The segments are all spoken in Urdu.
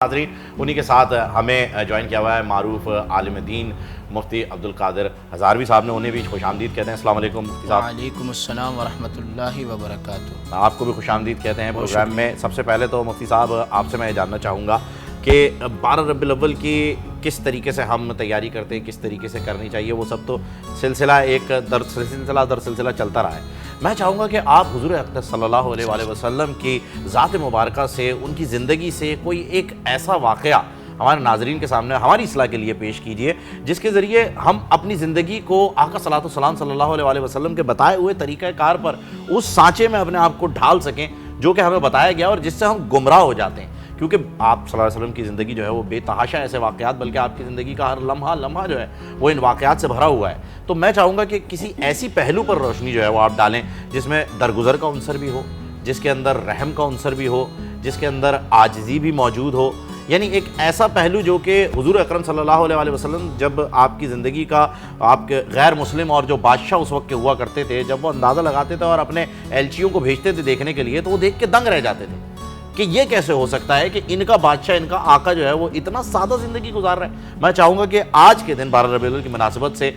ناظرین انہی کے ساتھ ہمیں جوائن کیا ہوا ہے معروف عالم دین مفتی عبدالقادر ہزاروی صاحب نے، انہیں بھی خوش آمدید کہتے ہیں۔ السلام علیکم مفتی صاحب۔ وعلیکم السلام ورحمۃ اللہ وبرکاتہ۔ آپ کو بھی خوش آمدید کہتے ہیں پروگرام میں۔ سب سے پہلے تو مفتی صاحب آپ سے میں یہ جاننا چاہوں گا کہ 12 ربیع الاول کی کس طریقے سے ہم تیاری کرتے ہیں، کس طریقے سے کرنی چاہیے، وہ سب تو سلسلہ در سلسلہ چلتا رہا ہے۔ میں چاہوں گا کہ آپ حضور اقدس صلی اللہ علیہ وآلہ وسلم کی ذات مبارکہ سے، ان کی زندگی سے کوئی ایک ایسا واقعہ ہمارے ناظرین کے سامنے ہماری اصلاح کے لیے پیش کیجئے، جس کے ذریعے ہم اپنی زندگی کو آقا صلی اللہ علیہ وآلہ وسلم کے بتائے ہوئے طریقہ کار پر اس سانچے میں اپنے آپ کو ڈھال سکیں جو کہ ہمیں بتایا گیا اور جس سے ہم گمراہ ہو جاتے ہیں۔ کیونکہ آپ صلی اللہ علیہ وسلم کی زندگی جو ہے وہ بے تحاشا ایسے واقعات، بلکہ آپ کی زندگی کا ہر لمحہ جو ہے وہ ان واقعات سے بھرا ہوا ہے۔ تو میں چاہوں گا کہ کسی ایسی پہلو پر روشنی جو ہے وہ آپ ڈالیں جس میں درگزر کا عنصر بھی ہو، جس کے اندر رحم کا عنصر بھی ہو، جس کے اندر عاجزی بھی موجود ہو، یعنی ایک ایسا پہلو جو کہ حضور اکرم صلی اللہ علیہ وآلہ وسلم جب آپ کی زندگی کا آپ کے غیر مسلم اور جو بادشاہ اس وقت کے ہوا کرتے تھے، جب وہ اندازہ لگاتے تھے اور اپنے ایلچیوں کو بھیجتے تھے دیکھنے کے لیے، تو وہ دیکھ کے دنگ رہ جاتے تھے کہ یہ کیسے ہو سکتا ہے کہ ان کا بادشاہ، ان کا آقا جو ہے وہ اتنا سادہ زندگی گزار رہا ہے۔ میں چاہوں گا کہ آج کے دن 12 ربیع الاول کی مناسبت سے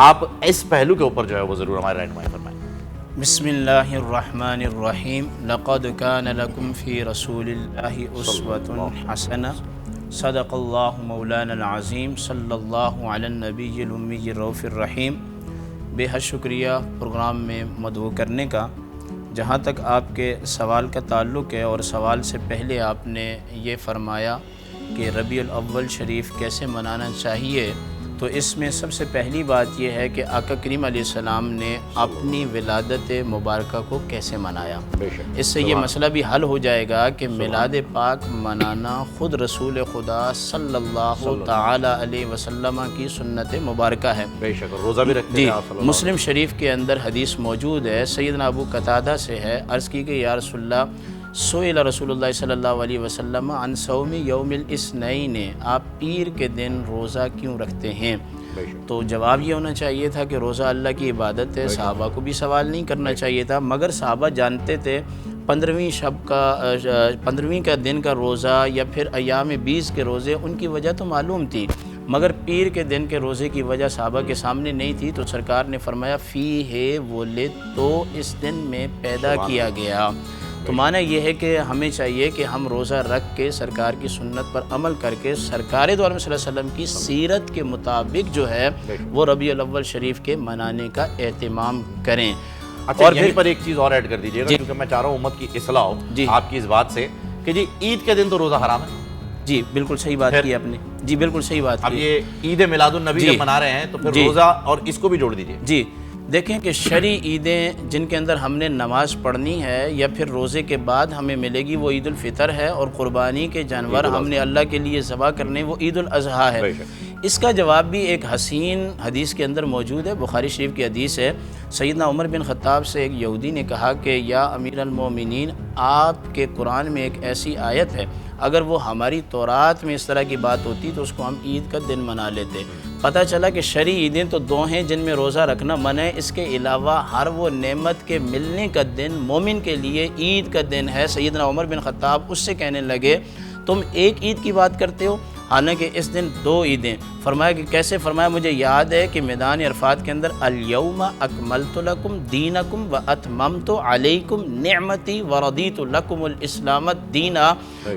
آپ اس پہلو کے اوپر جو ہے وہ ضرور ہماری رہنمائی فرمائیں۔ بسم اللہ الرحمن الرحیم۔ لقد کان لکم فی رسول اللہ اسوۃ حسنہ، صدق اللہ مولانا العظیم، صلی اللہ علی النبی الامی الرؤوف الرحیم۔ بے حد شکریہ پروگرام میں مدعو کرنے کا۔ جہاں تک آپ کے سوال کا تعلق ہے، اور سوال سے پہلے آپ نے یہ فرمایا کہ ربیع الاول شریف کیسے منانا چاہیے، تو اس میں سب سے پہلی بات یہ ہے کہ آقا کریم علیہ السلام نے اپنی ولادت مبارکہ کو کیسے منایا۔ اس سے یہ مسئلہ بھی حل ہو جائے گا کہ میلاد پاک منانا خود رسول خدا صلی اللہ تعالی علیہ وسلم کی سنت مبارکہ ہے۔ بے شک روزہ بھی رکھتے ہیں آپ۔ مسلم شریف کے اندر حدیث موجود ہے، سیدنا ابو قتادہ سے ہے، عرض کی کہ یا رسول اللہ، سئل رسول اللہ صلی اللہ علیہ وسلم عن صوم یوم الاثنین، آپ پیر کے دن روزہ کیوں رکھتے ہیں؟ تو جواب یہ ہونا چاہیے تھا کہ روزہ اللہ کی عبادت ہے، صحابہ کو بھی سوال نہیں کرنا چاہیے تھا، مگر صحابہ جانتے تھے 15ویں کا دن کا روزہ یا پھر ایام 20 کے روزے، ان کی وجہ تو معلوم تھی، مگر پیر کے دن کے روزے کی وجہ صحابہ کے سامنے نہیں تھی، تو سرکار نے فرمایا فیہ ولد، تو اس دن میں پیدا کیا گیا۔ تو معنی یہ ہے کہ ہمیں چاہیے کہ ہم روزہ رکھ کے سرکار کی سنت پر عمل کر کے سرکار دو عالم صلی اللہ علیہ وسلم کی سیرت کے مطابق جو ہے وہ ربیع الاول شریف کے منانے کا اہتمام کریں۔ اچھا، اور یہیں پر ایک چیز اور ایڈ کر دیجیے گا، کیونکہ میں چاہ رہا ہوں امت کی اصلاح ہو آپ کی اس بات سے کہ جی عید کے دن تو روزہ حرام ہے۔ جی بالکل صحیح بات کی آپ نے، جی بالکل صحیح بات کی۔ اب یہ عید میلاد النبی جب منا رہے ہیں تو پھر روزہ اور اس کو بھی جوڑ دیجیے۔ جی دیکھیں کہ شرعی عیدیں جن کے اندر ہم نے نماز پڑھنی ہے یا پھر روزے کے بعد ہمیں ملے گی، وہ عید الفطر ہے، اور قربانی کے جانور ہم نے اللہ کے لیے ذبح کرنے، وہ عید الاضحیٰ ہے۔ اس کا جواب بھی ایک حسین حدیث کے اندر موجود ہے، بخاری شریف کی حدیث ہے۔ سیدنا عمر بن خطاب سے ایک یہودی نے کہا کہ یا امیر المومنین، آپ کے قرآن میں ایک ایسی آیت ہے، اگر وہ ہماری تورات میں اس طرح کی بات ہوتی تو اس کو ہم عید کا دن منا لیتے۔ پتہ چلا کہ شرعی عیدیں تو دو ہیں جن میں روزہ رکھنا منع ہے، اس کے علاوہ ہر وہ نعمت کے ملنے کا دن مومن کے لیے عید کا دن ہے۔ سیدنا عمر بن خطاب اس سے کہنے لگے تم ایک عید کی بات کرتے ہو، حالانکہ اس دن دو عیدیں۔ فرمایا کہ کیسے؟ فرمایا مجھے یاد ہے کہ میدان عرفات کے اندر الیوم اکملت لکم دینکم واتممت علیکم نعمتی ورضیت لکم الاسلام دینا،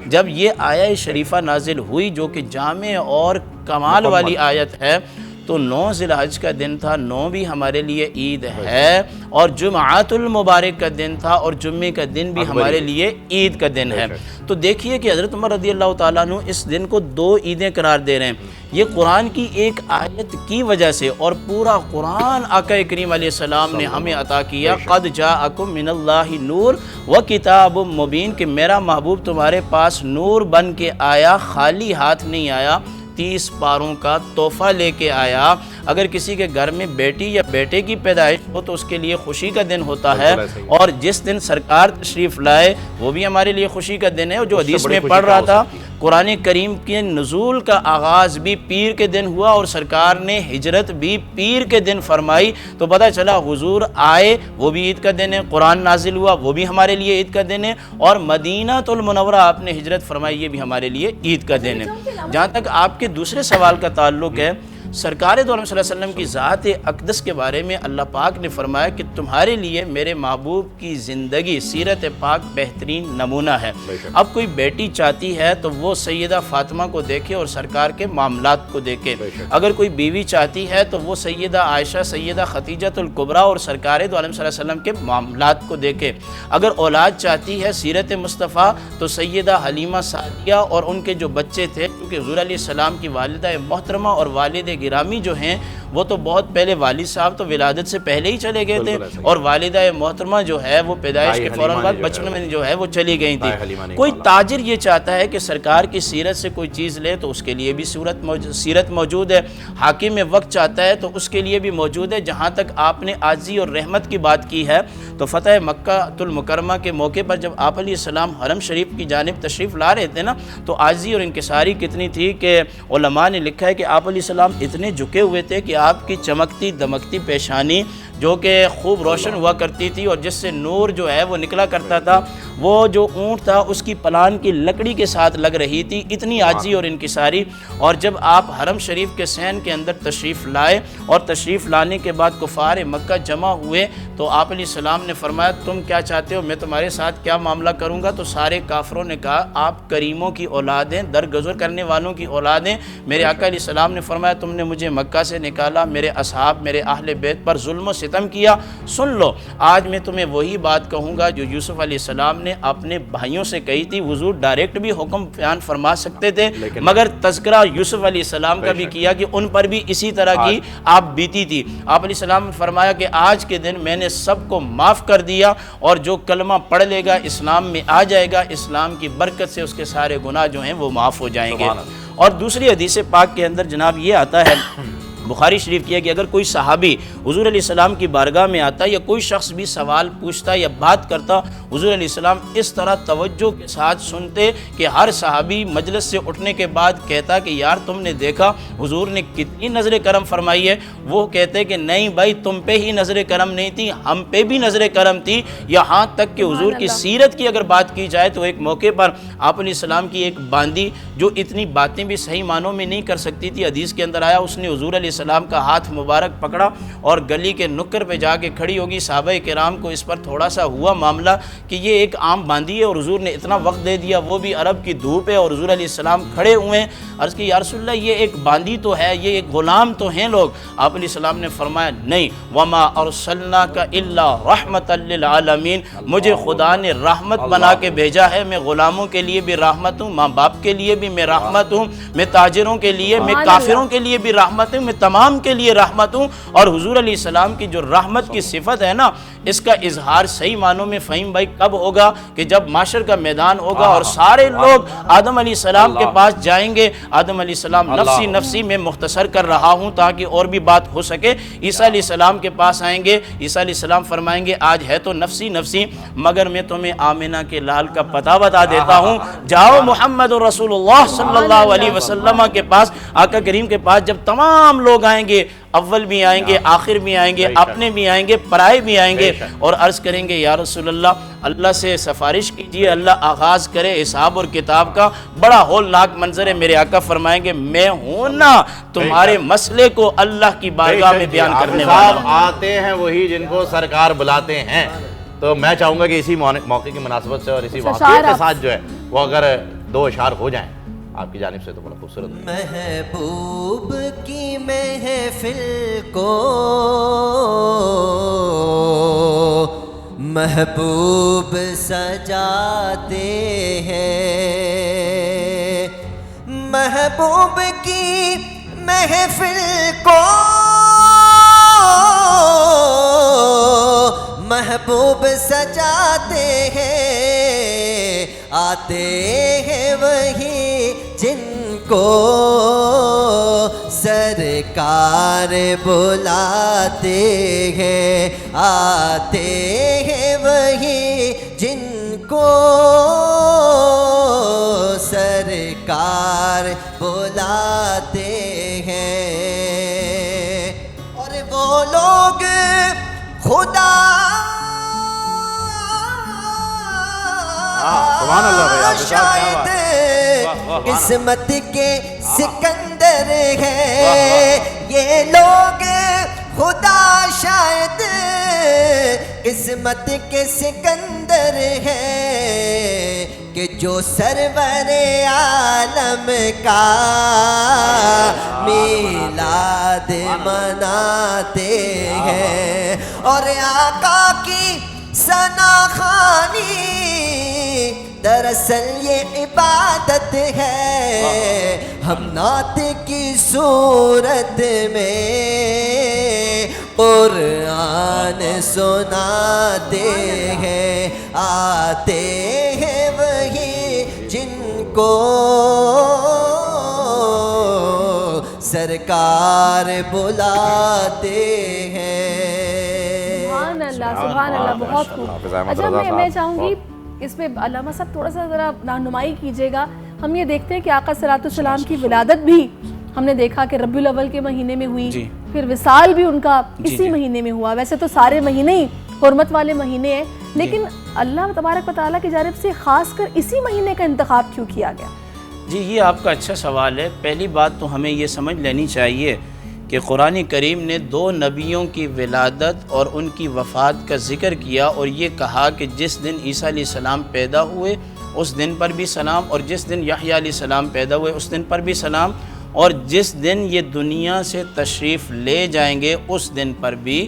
جب یہ آیہ شریفہ نازل ہوئی جو کہ جامع اور کمال والی آیت ہے، تو 9 ذی الحج کا دن تھا، 9 بھی ہمارے لیے عید ہے، اور جمعۃ المبارک کا دن تھا، اور جمعے کا دن بھی ہمارے لیے عید کا دن ہے۔ تو دیکھیے کہ حضرت عمر رضی اللہ تعالیٰ عنہ اس دن کو 2 عیدیں قرار دے رہے ہیں۔ یہ قرآن کی ایک آیت کی وجہ سے، اور پورا قرآن آقا کریم علیہ السلام نے ہمیں عطا کیا، قد جاءکم من اللہ نور وکتاب مبین، کہ میرا محبوب تمہارے پاس نور بن کے آیا، خالی ہاتھ نہیں آیا، 30 پاروں کا تحفہ لے کے آیا۔ اگر کسی کے گھر میں بیٹی یا بیٹے کی پیدائش ہو تو اس کے لیے خوشی کا دن ہوتا ہے، اور جس دن سرکار تشریف لائے وہ بھی ہمارے لیے خوشی کا دن ہے۔ اور جو حدیث میں پڑھ رہا تھا، قرآن کریم کے نزول کا آغاز بھی پیر کے دن ہوا اور سرکار نے ہجرت بھی پیر کے دن فرمائی، تو پتہ چلا حضور آئے وہ بھی عید کا دن ہے، قرآن نازل ہوا وہ بھی ہمارے لیے عید کا دن ہے، اور مدینہ المنورہ آپ نے ہجرت فرمائی یہ بھی ہمارے لیے عید کا دن ہے۔ جہاں تک آپ کے دوسرے سوال کا تعلق ہے، سرکار دو عالم صلی اللہ علیہ وسلم کی ذات اقدس کے بارے میں اللہ پاک نے فرمایا کہ تمہارے لیے میرے محبوب کی زندگی سیرت پاک بہترین نمونہ ہے۔ اب کوئی بیٹی چاہتی ہے تو وہ سیدہ فاطمہ کو دیکھے اور سرکار کے معاملات کو دیکھے، اگر کوئی بیوی چاہتی ہے تو وہ سیدہ عائشہ، سیدہ خدیجہ الکبریٰ اور سرکار دو عالم صلی اللہ علیہ وسلم کے معاملات کو دیکھے، اگر اولاد چاہتی ہے سیرت مصطفیٰ تو سیدہ حلیمہ سعدیہ اور ان کے جو بچے تھے، کیونکہ حضور علیہ السلام کی والدہ محترمہ اور والد گرامی جو ہیں وہ تو بہت پہلے، والد صاحب تو ولادت سے پہلے ہی چلے گئے تھے، اور والدہ محترمہ جو ہے وہ پیدائش کے فوراً بعد بچپن میں جو ہے وہ چلی گئی تھی۔ کوئی تاجر یہ چاہتا ہے کہ سرکار کی سیرت سے کوئی چیز لے تو اس کے لیے بھی سیرت موجود ہے، حاکم وقت چاہتا ہے تو اس کے لیے بھی موجود ہے۔ جہاں تک آپ نے عاجزی اور رحمت کی بات کی ہے تو فتح مکہ المکرمہ کے موقع پر جب آپ علیہ السلام حرم شریف کی جانب تشریف لا رہے تھے نا، تو عاجزی اور انکساری کتنی تھی کہ علماء نے لکھا ہے کہ آپ علیہ السلام اتنے جھکے ہوئے تھے کہ آپ کی چمکتی دمکتی پیشانی جو کہ خوب روشن ہوا کرتی تھی اور جس سے نور جو ہے وہ نکلا کرتا تھا، وہ جو اونٹ تھا اس کی پلان کی لکڑی کے ساتھ لگ رہی تھی، اتنی عاجزی اور انکساری۔ اور جب آپ حرم شریف کے صحن کے اندر تشریف لائے اور تشریف لانے کے بعد کفار مکہ جمع ہوئے تو آپ علیہ السلام نے فرمایا تم کیا چاہتے ہو، میں تمہارے ساتھ کیا معاملہ کروں گا؟ تو سارے کافروں نے کہا آپ کریموں کی اولاد ہیں، درگزر کرنے والوں کی اولاد ہیں۔ میرے آقا علیہ السلام نے فرمایا تم نے مجھے مکہ سے نکالا، میرے اصحاب میرے اہل بیت پر ظلم و ستم کیا، سن لو آج میں تمہیں وہی بات کہوں گا جو یوسف علیہ السلام نے اپنے بھائیوں سے کہی تھی۔ حضور ڈائریکٹ بھی حکم بیان فرما سکتے تھے مگر تذکرہ یوسف علیہ السلام کا بھی کیا کہ ان پر بھی اسی طرح کی آپ بیتی تھی۔ آپ علیہ السلام نے فرمایا کہ آج کے دن میں نے سب کو معاف کر دیا، اور جو کلمہ پڑھ لے گا اسلام میں آ جائے گا، اسلام کی برکت سے اس کے سارے گناہ جو ہیں وہ معاف ہو جائیں گے۔ اور دوسری حدیث پاک کے اندر جناب یہ آتا ہے بخاری شریف کی ہے کہ اگر کوئی صحابی حضور علیہ السلام کی بارگاہ میں آتا یا کوئی شخص بھی سوال پوچھتا یا بات کرتا، حضور علیہ السلام اس طرح توجہ کے ساتھ سنتے کہ ہر صحابی مجلس سے اٹھنے کے بعد کہتا کہ یار تم نے دیکھا حضور نے کتنی نظر کرم فرمائی ہے؟ وہ کہتے کہ نہیں بھائی تم پہ ہی نظر کرم نہیں تھی، ہم پہ بھی نظر کرم تھی۔ یہاں تک کہ حضور کی سیرت کی اگر بات کی جائے تو ایک موقع پر آپ علیہ السلام کی ایک باندی جو اتنی باتیں بھی صحیح معنوں میں نہیں کر سکتی تھی، حدیث کے اندر آیا اس نے حضور علیہ السلام کا ہاتھ مبارک پکڑا اور گلی کے نکر پہ جا کے کھڑی ہوگی۔ صحابہ کرام کو اس پر تھوڑا سا ہوا معاملہ کہ یہ ایک عام باندی ہے اور حضور نے اتنا وقت دے دیا، وہ بھی عرب کی دھوپ ہے اور حضور علیہ السلام کھڑے ہوئے ہیں۔ عرض کی یا رسول اللہ یہ ایک باندی تو ہے، یہ ایک غلام تو ہیں لوگ۔ آپ علیہ السلام نے فرمایا نہیں، وما ارسلناک الا رحمت للعالمین، مجھے خدا نے رحمت بنا کے بھیجا ہے، میں غلاموں کے لیے بھی رحمت ہوں، ماں باپ کے لیے بھی میں رحمت ہوں، میں تاجروں کے لیے، میں کافروں کے لیے بھی رحمت ہوں، میں تمام کے لیے رحمت ہوں۔ اور حضور علیہ السلام کی جو رحمت کی صفت ہے نا، اس کا اظہار صحیح معنوں میں فہیم بھائی کب ہوگا؟ کہ جب معاشر کا میدان ہوگا اور سارے لوگ آدم علیہ السلام کے پاس جائیں گے۔ آدم علیہ السلام نفسی نفسی میں مختصر کر رہا ہوں تاکہ اور بھی بات ہو سکے۔ عیسیٰ علیہ السلام کے پاس آئیں گے، عیسیٰ علیہ السلام فرمائیں گے آج ہے تو نفسی نفسی مگر میں تمہیں آمنہ کے لال کا پتہ بتا دیتا ہوں، جاؤ محمد رسول اللہ صلی اللہ علیہ وسلم کے پاس، آقا کریم کے پاس جب تمام لوگ آئیں گے، اول بھی آئیں گے، آخر بھی آئیں گے، اپنے بھی آئیں گے، پرائے بھی آئیں گے، اور عرض کریں گے یا رسول اللہ اللہ سے سفارش کیجئے، اللہ آغاز کرے حساب اور کتاب کا۔ بڑا ہولناک منظر ہے، میرے آقا فرمائیں گے میں ہوں نا تمہارے مسئلے کو اللہ کی بارگاہ میں بیان کرنے والا۔ آتے ہیں وہی جن کو سرکار بلاتے ہیں۔ تو میں چاہوں گا کہ اسی موقع کی مناسبت سے اور اسی واقعے کے ساتھ جو ہے وہ اگر دو اشعار ہو جائیں آپ کی جانب سے تو بڑا خوبصورت ہے۔ محبوب کی محفل کو محبوب سجاتے ہیں، محبوب کی محفل کو محبوب سجاتے ہیں، آتے ہیں وہی جن کو سرکار سرکار بلاتے ہیں آتے ہیں وہی جن کو سرکار بلاتے ہیں اور وہ لوگ خدا سبحان اللہ بھائی، آپ کے ساتھ کیا بات شاید ہے؟ واہ، واہ، قسمت کے سکندر ہیں یہ لوگ خدا شاید قسمت کے سکندر ہیں کہ جو سرور عالم کا میلاد مناتے ہیں اور آقا کی ثنا خوانی دراصل یہ عبادت ہے ہم نعت کی صورت میں قرآن سناتے ہیں آتے ہیں وہی جن کو سرکار بلاتے ہیں سبحان اللہ سبحان اللہ، بہت خوب۔ اچھا میں چاہوں گی اس میں علامہ صاحب تھوڑا سا ذرا رہنمائی کیجیے گا۔ ہم یہ دیکھتے ہیں کہ آقا صلی اللہ علیہ وسلم کی ولادت بھی ہم نے دیکھا کہ ربیع الاول کے مہینے میں ہوئی، پھر وصال بھی ان کا اسی مہینے میں ہوا۔ ویسے تو سارے مہینے ہی حرمت والے مہینے ہیں، لیکن اللہ تبارک و تعالیٰ کی جانب سے خاص کر اسی مہینے کا انتخاب کیوں کیا گیا؟ جی یہ آپ کا اچھا سوال ہے۔ پہلی بات تو ہمیں یہ سمجھ لینی چاہیے کہ قرآن کریم نے 2 نبیوں کی ولادت اور ان کی وفات کا ذکر کیا اور یہ کہا کہ جس دن عیسیٰ علیہ السلام پیدا ہوئے اس دن پر بھی سلام، اور جس دن یحییٰ علیہ السلام پیدا ہوئے اس دن پر بھی سلام، اور جس دن یہ دنیا سے تشریف لے جائیں گے اس دن پر بھی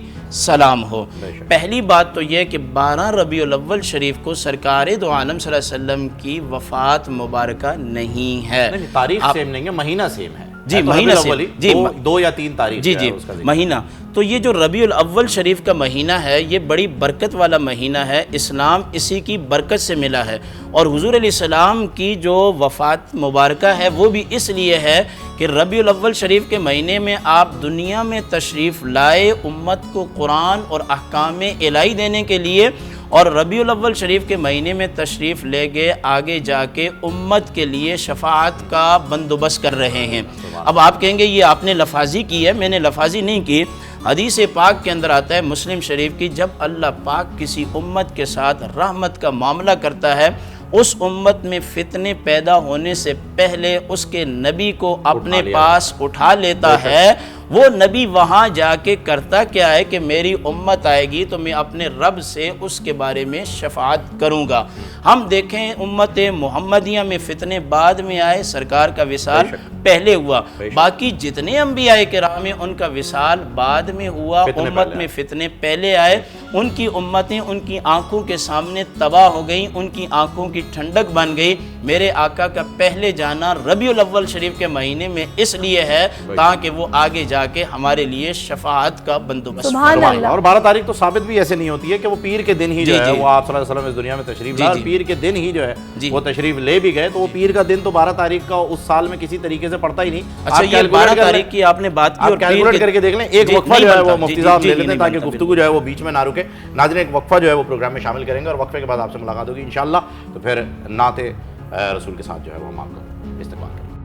سلام ہو۔ پہلی بات تو یہ کہ 12 ربیع الاول شریف کو سرکار دو عالم صلی اللہ علیہ وسلم کی وفات مبارکہ نہیں ہے۔ تاریخ سیم نہیں ہے، مہینہ سیم ہے۔ جی مہینہ سے، جی 2 یا 3 تاریخ جی جی مہینہ۔ تو یہ جو ربیع الاول شریف کا مہینہ ہے یہ بڑی برکت والا مہینہ ہے، اسلام اسی کی برکت سے ملا ہے، اور حضور علیہ السلام کی جو وفات مبارکہ ہے وہ بھی اس لیے ہے کہ ربیع الاول شریف کے مہینے میں آپ دنیا میں تشریف لائے امت کو قرآن اور احکام الہی دینے کے لیے، اور ربیع الاول شریف کے مہینے میں تشریف لے گئے آگے جا کے امت کے لیے شفاعت کا بندوبست کر رہے ہیں۔ اب آپ کہیں گے یہ آپ نے لفاظی کی ہے، میں نے لفاظی نہیں کی۔ حدیث پاک کے اندر آتا ہے مسلم شریف کی، جب اللہ پاک کسی امت کے ساتھ رحمت کا معاملہ کرتا ہے اس امت میں فتنے پیدا ہونے سے پہلے اس کے نبی کو اپنے پاس اٹھا لیتا ہے۔ وہ نبی وہاں جا کے کرتا کیا ہے کہ میری امت آئے گی تو میں اپنے رب سے اس کے بارے میں شفاعت کروں گا۔ ہم دیکھیں امت محمدیہ میں فتنے بعد میں آئے، سرکار کا وصال پہلے ہوا، باقی جتنے انبیاء کرام ہیں ان کا وصال بعد میں ہوا، امت میں فتنے پہلے آئے، ان کی امتیں ان کی آنکھوں کے سامنے تباہ ہو گئیں، ان کی آنکھوں کی ٹھنڈک بن گئی۔ میرے آقا کا پہلے جانا ربیع الاول شریف کے مہینے میں اس لیے ہے تاکہ وہ آگے جا کے ہمارے لیے شفاعت کا بندوبست۔ سبحان اللہ۔ اور 12 تاریخ تو ثابت بھی ایسے نہیں ہوتی ہے کہ وہ پیر کے دن ہی جو ہے وہ آپ صلی اللہ علیہ وسلم اس دنیا میں تشریف لائے، اور پیر کے دن ہی جو ہے وہ تشریف لے بھی گئے، تو وہ پیر کا دن تو 12 تاریخ کا اس سال میں کسی طریقے سے پڑتا ہی نہیں۔ اچھا یہ 12 تاریخ کی آپ نے بات کی اور کیلکولیٹ کر کے دیکھ لیں، ایک وقفہ جو ہے وہ مفتی صاحب لے لیتے ہیں تاکہ گفتگو جو ہے وہ بیچ میں نہ رکے۔ ناظرین ایک وقفہ جو ہے وہ پروگرام میں شامل کریں گے اور وقفے کے بعد آپ سے ملاقات ہوگی انشاءاللہ، تو پھر نعت رسول کے ساتھ جو ہے وہ ہم آپ کو استقبال کریں گے۔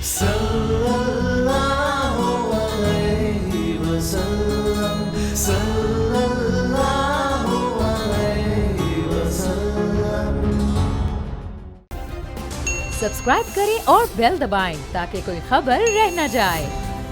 صلی اللہ علیہ وسلم، صلی اللہ علیہ وسلم۔ سبسکرائب کریں اور بیل دبائیں تاکہ کوئی خبر رہ نہ جائے۔